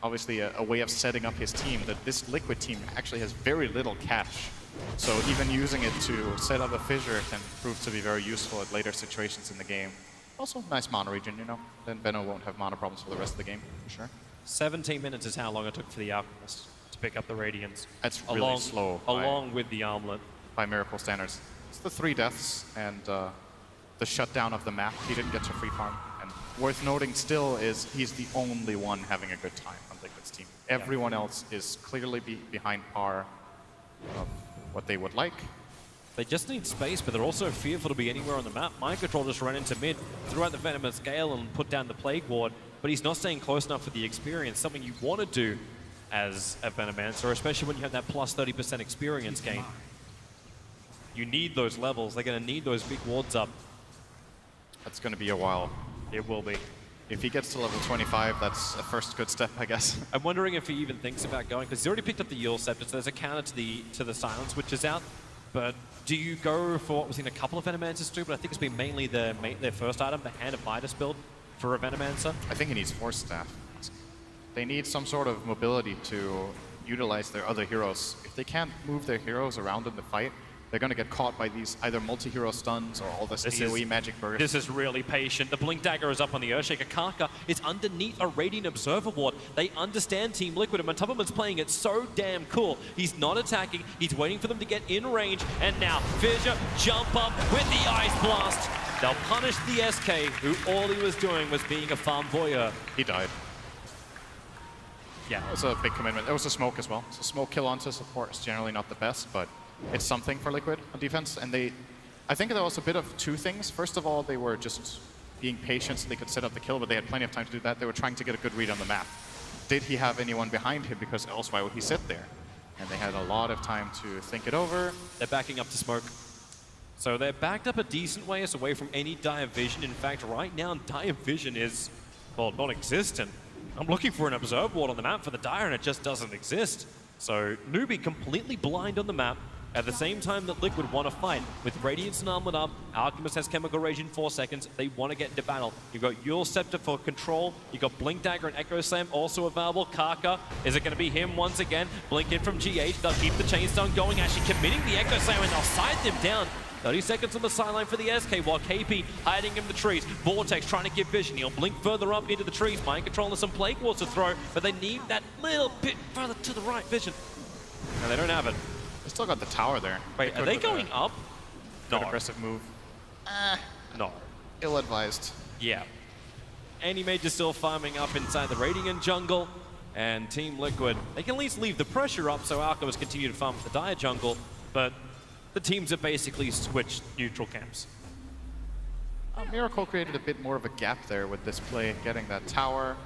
obviously, a way of setting up his team. That this Liquid team actually has very little cash. So even using it to set up a fissure can prove to be very useful at later situations in the game. Also, nice mana regen, you know. Then Veno won't have mana problems for the rest of the game, for sure. 17 minutes is how long it took for the Alchemist to pick up the Radiance. That's really slow. Along with the Armlet. By Miracle standards. It's the 3 deaths and the shutdown of the map. He didn't get to free farm. And worth noting still is he's the only one having a good time on Liquid's team. Everyone else is clearly behind par of what they would like. They just need space, but they're also fearful to be anywhere on the map. Mind Control just ran into mid, threw out the Venomous Gale and put down the Plague Ward, but he's not staying close enough for the experience, something you want to do as a Venomancer, especially when you have that plus 30% experience gain. You need those levels. They're going to need those big wards up. That's going to be a while. It will be. If he gets to level 25, that's a first good step, I guess. I'm wondering if he even thinks about going, because he's already picked up the Yule Scepter, so there's a counter to the Silence, which is out. But do you go for what we've seen a couple of Venomancers do, but I think it's been mainly their first item, the Hand of Midas build for a Venomancer? I think he needs Force Staff. They need some sort of mobility to utilize their other heroes. If they can't move their heroes around in the fight, they're going to get caught by these either multi-hero stuns or all this AoE magic burst. This is really patient. The Blink Dagger is up on the Earthshaker. Kaka is underneath a Radiant Observer Ward. They understand Team Liquid, and Matubberman's playing it so damn cool. He's not attacking. He's waiting for them to get in range, and now Fissure jump up with the Ice Blast. They'll punish the SK, who all he was doing was being a farm voyeur. He died. Yeah. That was a big commitment. There was a smoke as well. So smoke kill onto support is generally not the best, but it's something for Liquid on defense, and I think there was a bit of two things. First of all, they were just being patient so they could set up the kill, but they had plenty of time to do that. They were trying to get a good read on the map. Did he have anyone behind him? Because else, why would he sit there? And they had a lot of time to think it over. They're backing up to smoke. So they're backed up a decent ways away from any dire vision. In fact, right now, dire vision is, well, non-existent. I'm looking for an observe ward on the map for the dire, and it just doesn't exist. So Newbee completely blind on the map. At the same time that Liquid want to fight, with Radiance and Armlet up, Alchemist has Chemical Rage in 4 seconds, they want to get into battle. You've got Yule Scepter for control, you've got Blink Dagger and Echo Slam also available. Kaka, is it going to be him once again? Blink in from GH, they'll keep the Chain Stone going, actually committing the Echo Slam, and they'll side them down. 30 seconds on the sideline for the SK, while KP hiding in the trees. Vortex trying to give vision. He'll blink further up into the trees. Mind Control and some Plague Wards to throw, but they need that little bit further to the right vision. And they don't have it. They still got the tower there. Wait, are they going up? No. Aggressive move. No. Ill-advised. Yeah. Anti-Mage is still farming up inside the Radiant jungle, and Team Liquid, they can at least leave the pressure up so Alchemists continue to farm the Dire jungle, but the teams have basically switched neutral camps. Miracle created a bit more of a gap there with this play, getting that tower,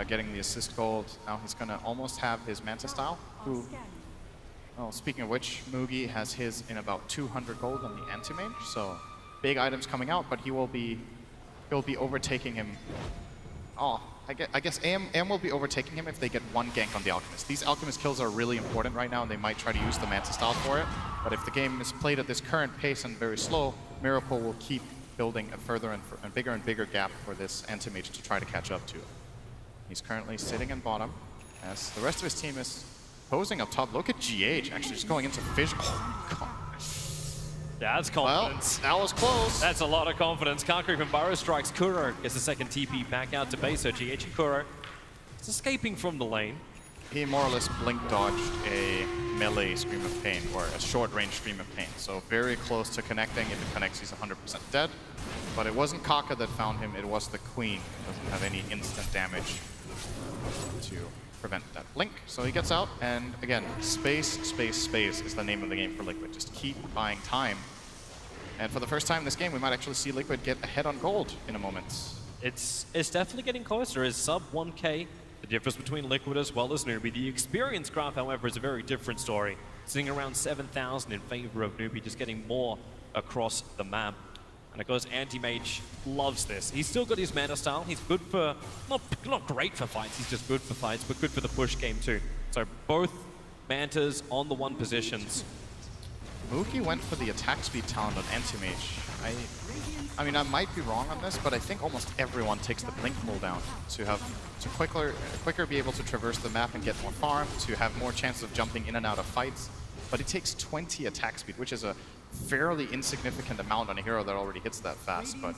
getting the assist gold. Now he's going to almost have his Manta style, who... Oh, speaking of which, Mugi has his in about 200 gold on the Anti-Mage, so big items coming out, but he'll be overtaking him. Oh, I guess AM will be overtaking him if they get one gank on the Alchemist. These Alchemist kills are really important right now, and they might try to use the Manta style for it, but if the game is played at this current pace and very slow, Miracle will keep building a further and bigger gap for this Anti-Mage to try to catch up to. He's currently sitting in bottom, as the rest of his team is posing up top. Look at GH actually just going into fish. Oh, God. That's confidence. Well, that was close. That's a lot of confidence. Concrete from Burrow strikes. Kuro gets the second TP back out to base. So GH and Kuro is escaping from the lane. He more or less blink dodged a melee Scream of Pain, or a short range Scream of Pain. So very close to connecting. If it connects, he's 100% dead. But it wasn't Kaka that found him, it was the Queen. Doesn't have any instant damage to prevent that blink. So he gets out, and again, space is the name of the game for Liquid. Just keep buying time. And for the first time in this game, we might actually see Liquid get ahead on gold in a moment. It's definitely getting closer. It's sub 1K. The difference between Liquid as well as Newbee. The experience graph, however, is a very different story. Sitting around 7,000 in favor of Newbee, just getting more across the map. And of course, Anti-Mage loves this. He's still got his mana style. He's good for, not great for fights, he's just good for fights, but good for the push game too. So both Mantas on the 1 positions. Mookie went for the attack speed talent on Anti-Mage. I mean, I might be wrong on this, but I think almost everyone takes the blink cooldown to quicker be able to traverse the map and get more farm, to have more chances of jumping in and out of fights. But it takes 20 attack speed, which is a fairly insignificant amount on a hero that already hits that fast. But,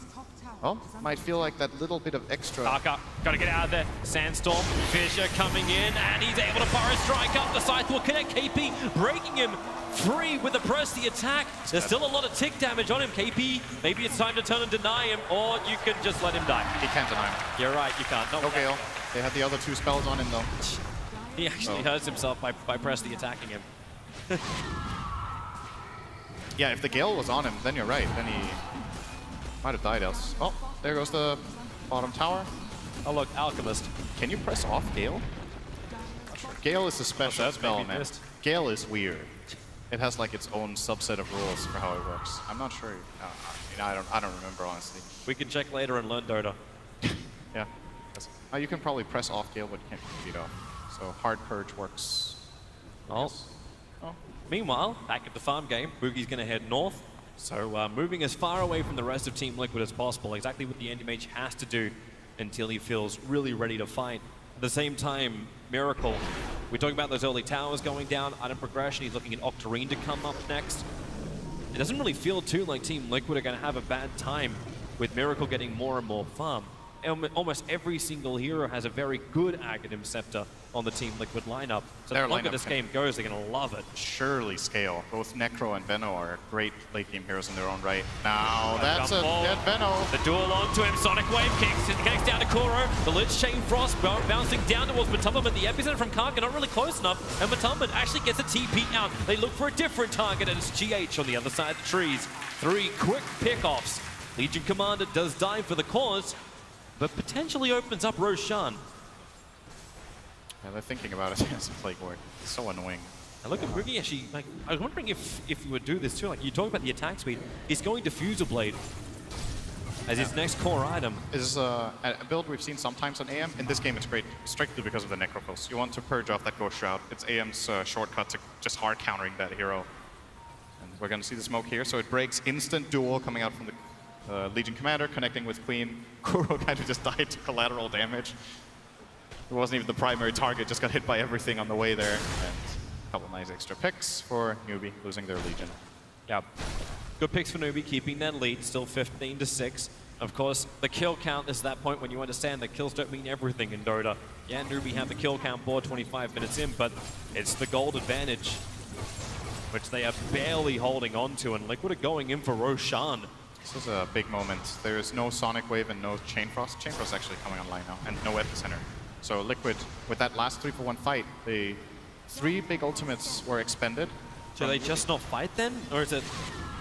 well, might feel like that little bit of extra. Aka, gotta get out of there. Sandstorm, Fisher coming in, and he's able to burrow strike up. The scythe will connect. KP breaking him free with the press, the attack. There's still a lot of tick damage on him. KP, maybe it's time to turn and deny him, or you can just let him die. He can't deny him. You're right, you can't. No Gale. They had the other 2 spells on him, though. He actually hurts himself by Presley attacking him. Yeah, if the Gale was on him, then you're right. Then he might have died else. Oh, there goes the bottom tower. Oh, look, Alchemist. Can you press off Gale? Not sure. Gale is a special spell, man. Gale is weird. It has like its own subset of rules for how it works. I'm not sure. I don't remember, honestly. We can check later and learn Dota. Yeah. You can probably press off Gale, but you can't beat off. So hard purge works. Oh. Yes. Oh. Meanwhile, back at the farm game, Boogie's going to head north. So moving as far away from the rest of Team Liquid as possible, exactly what the Anti-Mage has to do until he feels really ready to fight. At the same time, Miracle, we're talking about those early towers going down, item progression, he's looking at Octarine to come up next. It doesn't really feel too like Team Liquid are going to have a bad time with Miracle getting more and more farm. Almost every single hero has a very good Aghanim Scepter on the Team Liquid lineup. So the longer this game goes, they're going to love it. Surely scale. Both Necro and Veno are great late game heroes in their own right. Now, that's a dead Veno. The duel onto him. Sonic Wave kicks down to Kuro. The Lich Chain Frost bouncing down towards Matumba, but the epicenter from Karka not really close enough, and Matumba actually gets a TP out. They look for a different target, and it's GH on the other side of the trees. 3 quick pickoffs. Legion Commander does die for the cause, but potentially opens up Roshan. Yeah, they're thinking about it as a Plague Ward. It's so annoying. And look at Boogie actually, like, I was wondering if you would do this too. Like, you talk about the attack speed. He's going Diffuser Blade as his next core item. This is a build we've seen sometimes on AM. In this game, it's great strictly because of the Necrophils. You want to purge off that Ghost Shroud. It's AM's shortcut to just hard countering that hero. And we're going to see the smoke here. So it breaks instant duel coming out from the Legion Commander, connecting with Queen. Kuro kind of just died to collateral damage. It wasn't even the primary target, just got hit by everything on the way there. And a couple nice extra picks for Newbee, losing their Legion. Yeah, good picks for Newbee, keeping that lead, still 15-6. Of course, the kill count is that point when you understand that kills don't mean everything in Dota. Yeah, Newbee have the kill count board 25 minutes in, but it's the gold advantage, which they are barely holding on to, and Liquid are going in for Roshan. This is a big moment. There is no Sonic Wave and no Chain Frost. Chain Frost actually coming online now, and no Epicenter. So Liquid, with that last 3-for-1 fight, the 3 big ultimates were expended. So they just not fight then? Or is it...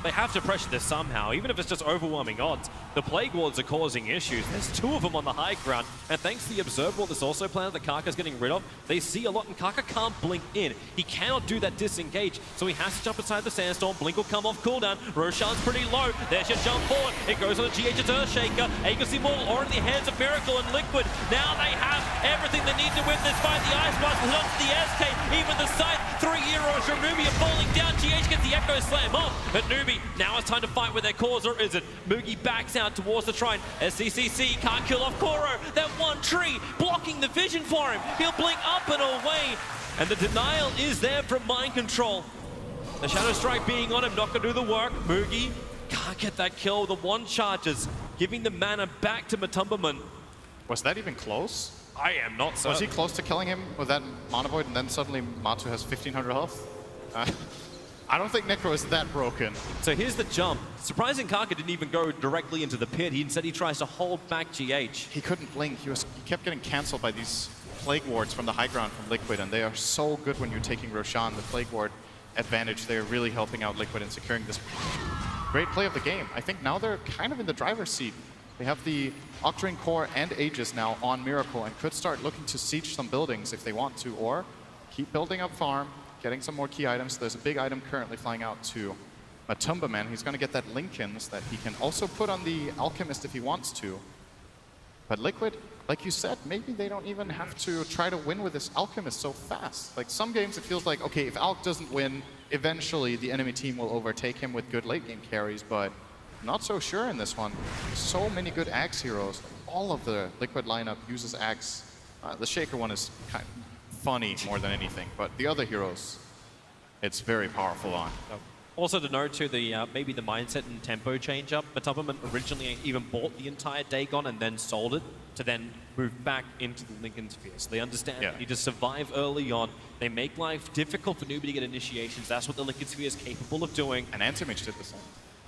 They have to pressure this somehow, even if it's just overwhelming odds. The Plague Wards are causing issues. There's 2 of them on the high ground, and thanks to the Observer Ward, this also planet that Karka's getting rid of, they see a lot, and Karka can't blink in. He cannot do that disengage, so he has to jump inside the Sandstorm. Blink will come off cooldown. Roshan's pretty low. There's your jump forward. It goes on the GH's Earthshaker. Agency Maul are in the hands of Miracle and Liquid. Now they have everything they need to win this fight. The Ice Blast will onto the SK, even the side. 3 heroes from Newbee are falling down. GH gets the Echo Slam off, but Newbee, now it's time to fight with their cause, or is it? Moogie backs out towards the Shrine. SCCC can't kill off Kuro. That one tree blocking the vision for him. He'll blink up and away. And the denial is there from Mind Control. The Shadow Strike being on him, not going to do the work. Moogie can't get that kill. The 1 charges, giving the mana back to Matumbaman. Was that even close? I am not certain. Was he close to killing him with that Mana Void, and then suddenly Matu has 1500 health? I don't think Necro is that broken. So here's the jump. Surprising Karka didn't even go directly into the pit. Instead, he tries to hold back GH. He couldn't blink. He kept getting cancelled by these Plague Wards from the high ground from Liquid, and they are so good when you're taking Roshan. The Plague Ward advantage, they're really helping out Liquid in securing this great play of the game. I think now they're kind of in the driver's seat. They have the Octarine Core and Aegis now on Miracle and could start looking to siege some buildings if they want to, or keep building up farm, getting some more key items. There's a big item currently flying out to Matumba Man. He's going to get that Linken's that he can also put on the Alchemist if he wants to. But Liquid, like you said, maybe they don't even have to try to win with this Alchemist so fast. Like some games it feels like, okay, if Alc doesn't win, eventually the enemy team will overtake him with good late game carries, but not so sure in this one. So many good Axe heroes. All of the Liquid lineup uses Axe. The Shaker one is kind of funny more than anything, but the other heroes, it's very powerful on. Also to note too, the maybe the mindset and tempo change up. Matumba originally even bought the entire Dagon and then sold it to then move back into the Linken Sphere. So they understand they need to survive early on. They make life difficult for Newbee to get initiations. That's what the Linken Sphere is capable of doing. And Anti-Mage did the same.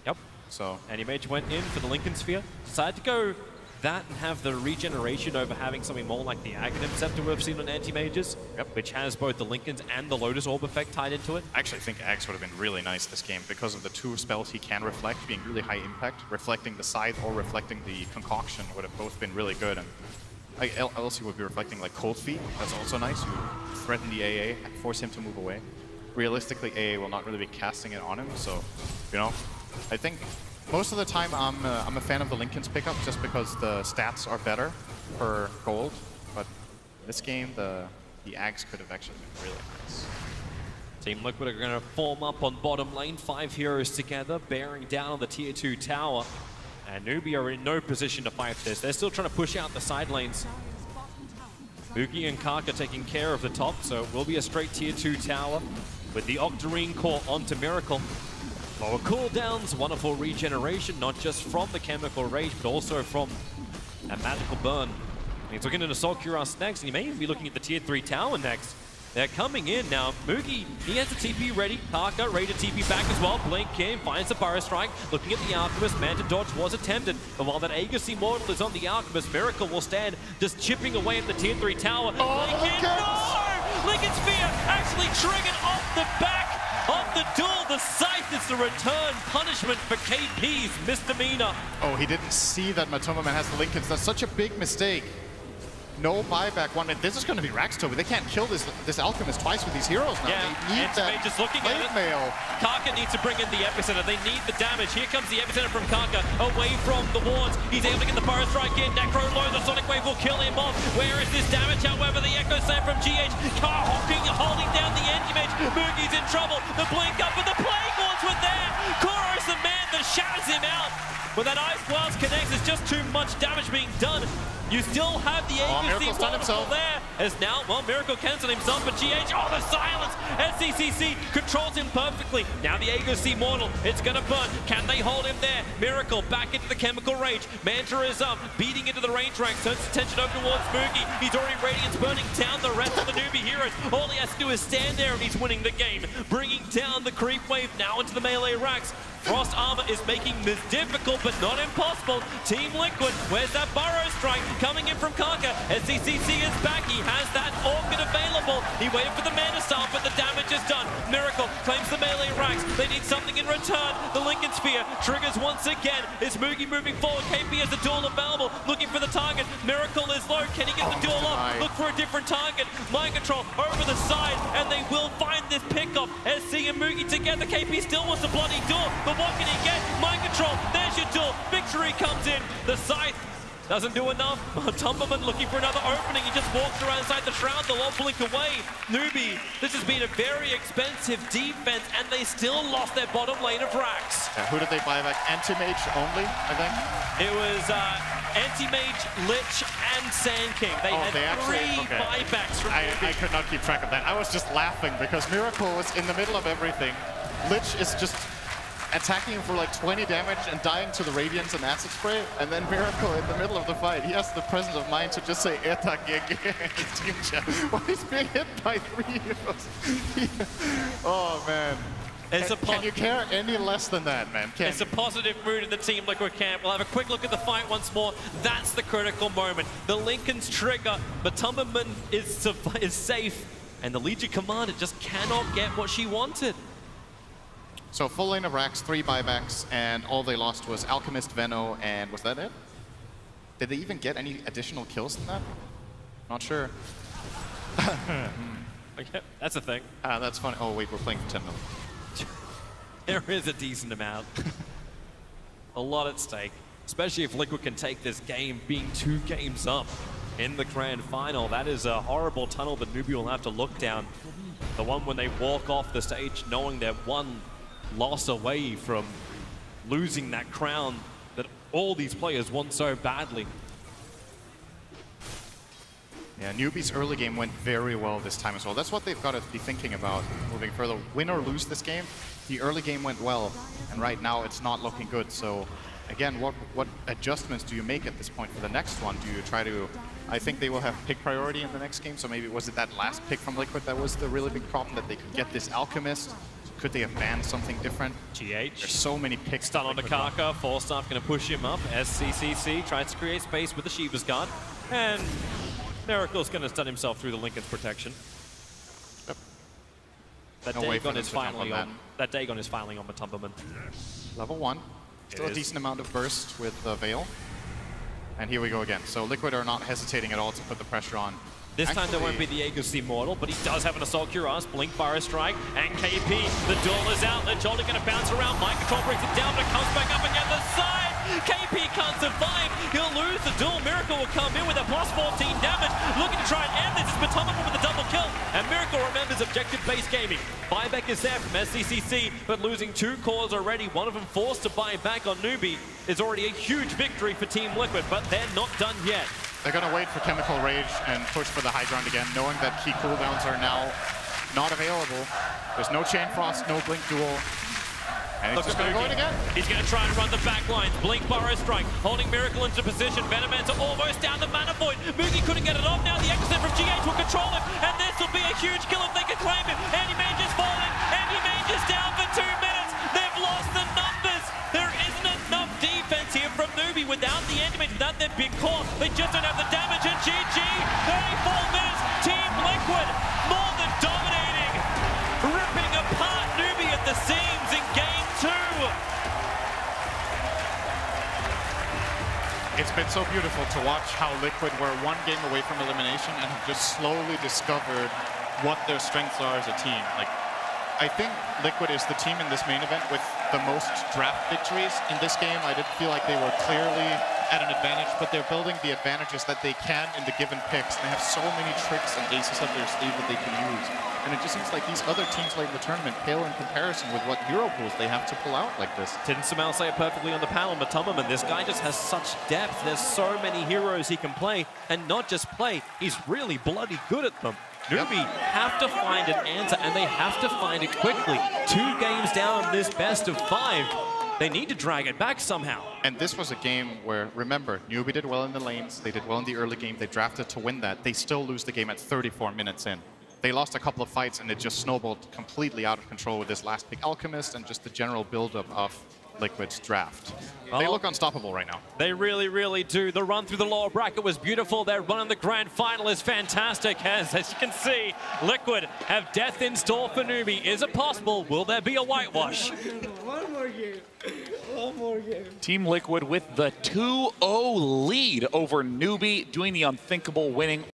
Yep. So Anti-Mage went in for the Linken Sphere. Decided to go that and have the regeneration over having something more like the Aghanim Scepter we've seen on Anti-Mages, which has both the Linkens and the Lotus Orb effect tied into it. I actually think Axe would have been really nice this game because of the two spells he can reflect being really high impact. Reflecting the Scythe or reflecting the Concoction would have both been really good. And else he would be reflecting like Cold Feet. That's also nice. You threaten the AA, force him to move away. Realistically, AA will not really be casting it on him, so, you know, I think most of the time I'm a fan of the Linken's pickup just because the stats are better per gold, but this game the Axe could have actually been really nice. Team Liquid are going to form up on bottom lane, 5 heroes together, bearing down on the tier 2 tower. And Newbee are in no position to fight this. They're still trying to push out the side lanes. Mookie and Kaka taking care of the top, so it will be a straight tier 2 tower with the Octarine Core onto Miracle. Lower cooldowns, wonderful regeneration, not just from the chemical rage, but also from that magical burn. He's looking at Assault Cuirass next, and he may even be looking at the tier 3 tower next. They're coming in now. Moogie, he has the TP ready. Kaka ready to TP back as well. Blink in, finds the Burrow Strike. Looking at the Alchemist, Manta Dodge was attempted. But while that Aegis Immortal is on the Alchemist, Miracle will stand just chipping away at the tier 3 tower. Oh, Blink in, no! Linken Sphere actually triggered off the back of the duel. The Scythe is the return punishment for KP's misdemeanor. Oh, he didn't see that Matumba Man has the Linkens. That's such a big mistake. No buyback one. This is going to be Raxtober. They can't kill this Alchemist twice with these heroes now. They need that just looking at it. Mail. Kaka needs to bring in the epicenter. They need the damage. Here comes the epicenter from Kaka, away from the wards. He's able to get the Burrow Strike in. Necro low, the Sonic Wave will kill him off. Where is this damage? However, the Echo Slam from GH. Car holding down the Anti-Mage. Moogie's in trouble. The blink up, but the Plague Wands were there. Kora is the man that shatters him out. When that Ice Blast connects, there's just too much damage being done. You still have the Aegis Immortal there. As now, well, Miracle cancels himself, but GH, oh, the silence! SCCC controls him perfectly. Now the Aegis Immortal, it's gonna burn. Can they hold him there? Miracle back into the Chemical Rage. Manta is up, beating into the range rank, turns attention over towards Moogie. He's already Radiance burning down the rest of the Newbee heroes. All he has to do is stand there and he's winning the game. Bringing down the creep wave now into the melee racks. Frost Armor is making this difficult, but not impossible. Team Liquid, where's that Burrow Strike? Coming in from Kaka. SCCC is back. He has that Orchid available. He waited for the Mana Star, but the damage is done. Miracle claims the melee racks. They need something in return. The Linken Sphere triggers once again. Is Moogie moving forward? KP has the duel available. Looking for the target. Miracle is low. Can he get the duel up? Look for a different target. Mind Control over the side, and they will find this pickup. SC and Moogie together. KP still wants a bloody duel, but what can he get? Mind Control. There's your duel. Victory comes in. The Scythe doesn't do enough. Tumberman looking for another opening. He just walks around inside the shroud. They'll all blink away. Newbee, this has been a very expensive defense, and they still lost their bottom lane of Rax. Yeah, who did they buy back? Anti-Mage only, I think? It was Anti-Mage, Lich, and Sand King. They had three buybacks from I could not keep track of that. I was just laughing because Miracle was in the middle of everything. Lich is just attacking him for like 20 damage and dying to the Radiance and Acid Spray, and then Miracle in the middle of the fight, he has the presence of mind to just say Eta GG in his team chat while he's being hit by 3 heroes. Oh man. Can you care any less than that, man? It's a positive mood in the Team Liquid camp. We'll have a quick look at the fight once more. That's the critical moment. The Linken's trigger, but Tumberman is safe, and the Legion Commander just cannot get what she wanted. So full lane of racks, 3 buybacks, and all they lost was Alchemist, Veno, and was that it? Did they even get any additional kills than that? Not sure. Okay, that's a thing. That's funny. Oh wait, we're playing for 10 mil. There is a decent amount. A lot at stake, especially if Liquid can take this game being 2 games up in the grand final. That is a horrible tunnel that Newbee will have to look down. The one when they walk off the stage knowing they're 1 loss away from losing that crown that all these players want so badly. Yeah, Newbee's early game went very well this time as well. That's what they've got to be thinking about moving further. Win or lose this game, the early game went well, and right now it's not looking good. So again, what adjustments do you make at this point for the next one? Do you try to... I think they will have pick priority in the next game, so maybe was it that last pick from Liquid that was the really big problem, that they could get this Alchemist? Could they have banned something different? GH. There's so many picks. Stun on the Kaka, Falstaff going to push him up. SCCC tries to create space with the Shiva's Guard, and Miracle's going to stun himself through the Linken's protection. Yep. That No Dagon is finally on. That Dagon is finally on Matumberman. Level 1. Still a decent amount of burst with the Veil. And here we go again. So Liquid are not hesitating at all to put the pressure on. This time there won't be the Aegis Immortal, but he does have an Assault Cuirass, Blink, Fire Strike, and KP. The duel is out. Ledge only going to bounce around. Mind Control brings it down, but it comes back up again the side. KP can't survive. He'll lose the duel. Miracle will come in with a plus 14 damage. Looking to try and end this. It's Matumberman with a double kill. And Miracle remembers objective-based gaming. Buyback is there from SCCC, but losing 2 cores already, one of them forced to buy back on Newbee, is already a huge victory for Team Liquid, but they're not done yet. They're going to wait for Chemical Rage and push for the high ground again, knowing that key cooldowns are now not available. There's no Chain Frost, no Blink Duel. And he's just going to go in again. He's going to try and run the back lines. Blink, Burrow Strike, holding Miracle into position. Venomancer almost down the Mana Void. Moogie couldn't get it off. Now the Execration from GH will control him. And this will be a huge kill if they can claim him. Anti-Mage is falling. Anti-Mage is down for 2 minutes. They've lost the numbers. There isn't enough defense here from Newbee without the Anti-Mage, without their big core. They just don't have the damage. And GG, 34 minutes. Team Liquid more than dominating. Ripping apart Newbee at the seams in game 2. It's been so beautiful to watch how Liquid were 1 game away from elimination and have just slowly discovered what their strengths are as a team. Like, I think Liquid is the team in this main event with the most draft victories. In this game, I didn't feel like they were clearly at an advantage, but they're building the advantages that they can in the given picks. They have so many tricks and aces up their sleeve that they can use. And it just seems like these other teams late in the tournament pale in comparison with what hero pools they have to pull out like this. Didn't Samal say it perfectly on the panel, Matumberman? This guy just has such depth. There's so many heroes he can play, and not just play, he's really bloody good at them. Newbee have to find an answer, and they have to find it quickly. 2 games down this best of 5. They need to drag it back somehow. And this was a game where, remember, Newbee did well in the lanes, they did well in the early game, they drafted to win that. They still lose the game at 34 minutes in. They lost a couple of fights and it just snowballed completely out of control with this last pick Alchemist and just the general build-up of Liquid's draft. They look unstoppable right now. They really, really do. The run through the lower bracket was beautiful. Their run in the grand final is fantastic. As you can see, Liquid have death in store for Newbee. Is it possible? Will there be a whitewash? One more game. One more game. Team Liquid with the 2-0 lead over Newbee, doing the unthinkable, winning